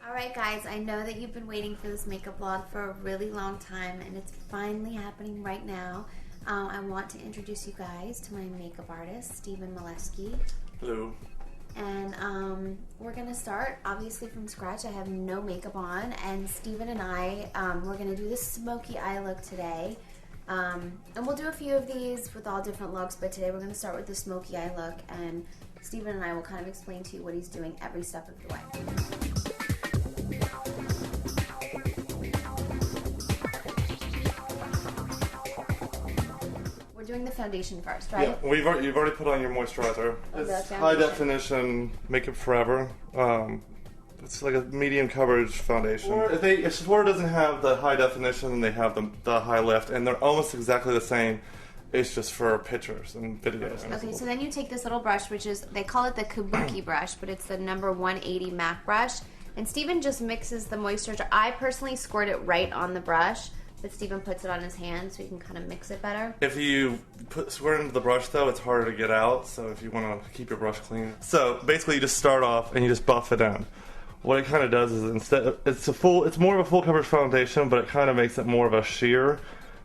Alright guys, I know that you've been waiting for this makeup vlog for a really long time and it's finally happening right now. I want to introduce you guys to my makeup artist, Stephen Molesky. Hello. And we're going to start obviously from scratch. I have no makeup on, and Stephen and I, we're going to do this smoky eye look today. And we'll do a few of these with all different looks, but today we're going to start with the smoky eye look, and Stephen and I will kind of explain to you what he's doing every step of the way. Doing the foundation first, right? Yeah, you've already put on your moisturizer. It's high definition Makeup Forever. It's like a medium coverage foundation. Or if Sephora doesn't have the high definition, they have the high lift, and they're almost exactly the same. It's just for pictures and videos. Okay, so then you take this little brush, which is, they call it the Kabuki brush, but it's the number 180 MAC brush, and Stephen just mixes the moisturizer. I personally squirt it right on the brush, but Stephen puts it on his hand so he can kind of mix it better. If you squirt into the brush though, it's harder to get out, so if you want to keep your brush clean. So basically you just start off and you just buff it in. What it kind of does is it's more of a full coverage foundation, but it kind of makes it more of a sheer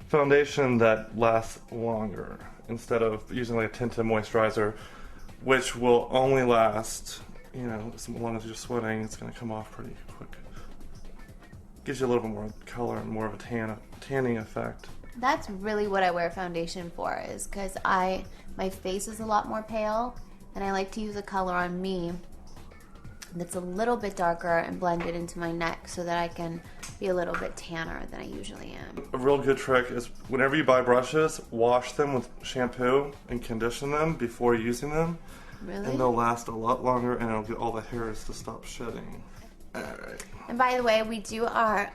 foundation that lasts longer instead of using like a tinted moisturizer, which will only last, you know, as long as you're sweating, it's going to come off pretty quick. Gives you a little bit more color and more of a tanning effect. That's really what I wear foundation for, is because my face is a lot more pale, and I like to use a color on me that's a little bit darker and blend it into my neck so that I can be a little bit tanner than I usually am. A real good trick is whenever you buy brushes, wash them with shampoo and condition them before using them. Really? And they'll last a lot longer, and it'll get all the hairs to stop shedding. Alright. And by the way, we do our,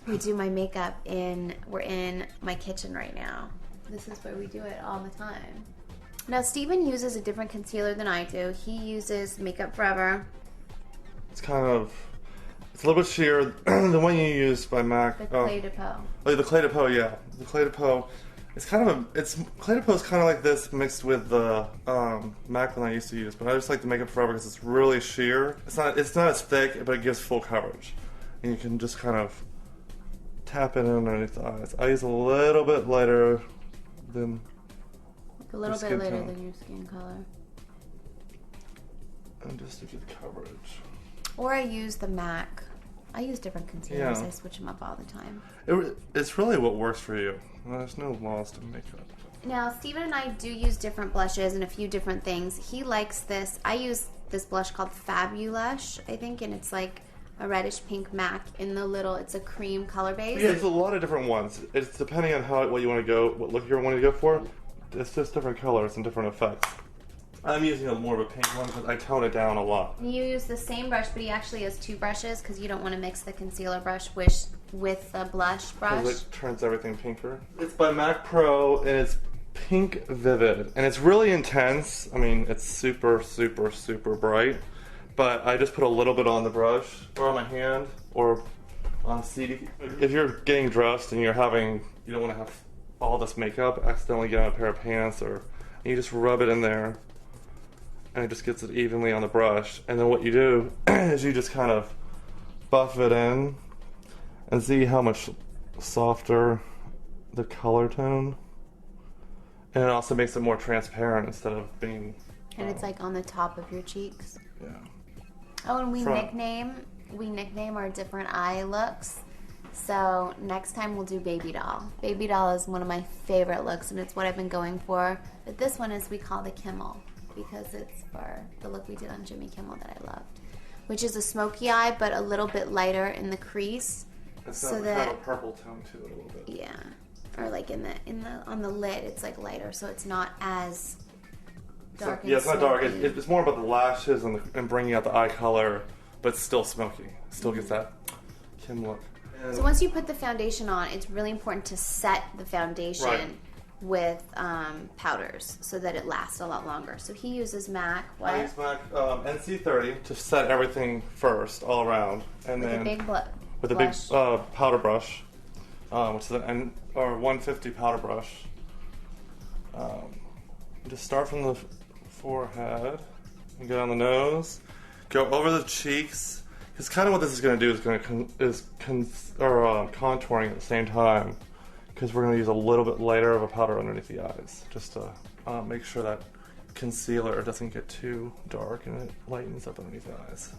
we do my makeup we're in my kitchen right now. This is where we do it all the time. Now, Stephen uses a different concealer than I do. He uses Makeup Forever. It's a little bit sheer. The one you use by MAC. The Clé de Peau. Oh, the Clé de Peau, yeah. The Clé de Peau. Clé de Peau is kind of like this mixed with the MAC one I used to use, but I just like the Makeup Forever because it's really sheer. It's not as thick, but it gives full coverage, and you can just kind of tap it in underneath the eyes. I use a little bit lighter than a little bit lighter than your skin color, and just to get coverage. Or I use the MAC. I use different concealers. Yeah. I switch them up all the time. It's really what works for you. There's no laws to makeup. Now, Stephen and I do use different blushes and a few different things. He likes this. I use this blush called Fabulush, I think, and it's like a reddish pink MAC in the little, it's a cream color base. Yeah, there's a lot of different ones. It's depending on what you want to go, what look you want to go for. It's just different colors and different effects. I'm using more of a pink one because I tone it down a lot. You use the same brush, but he actually has two brushes because you don't want to mix the concealer brush with the blush brush. Because it turns everything pinker. It's by MAC Pro, and it's Pink Vivid. And it's really intense. I mean, it's super, super, super bright. But I just put a little bit on the brush, or on my hand, or on CD. If you're getting dressed and you don't want to have all this makeup, accidentally get on a pair of pants, and you just rub it in there. And it just gets it evenly on the brush. And then what you do is you just kind of buff it in and see how much softer the color tone. And it also makes it more transparent instead of being... And it's like on the top of your cheeks. Yeah. Oh, and we nickname our different eye looks. So next time we'll do Baby Doll. Baby Doll is one of my favorite looks, and it's what I've been going for. But this one we call the Kimmel, because it's for the look we did on Jimmy Kimmel that I loved, which is a smoky eye, but a little bit lighter in the crease. It's got a purple tone to it a little bit. Yeah, or like on the lid, it's like lighter, so it's not as dark. Yeah, it's not dark. It's more about the lashes and bringing out the eye color, but it's still smoky. It still gets that Kim look. So once you put the foundation on, it's really important to set the foundation with powders so that it lasts a lot longer. So he uses MAC. What? I use MAC NC30 to set everything first, all around, and with then a big with a big powder brush, which is an 150 powder brush. Just start from the forehead and go down the nose, go over the cheeks, Because kind of what this is going to do is going to contouring at the same time. Because we're going to use a little bit lighter of a powder underneath the eyes, just to make sure that concealer doesn't get too dark and it lightens up underneath the eyes.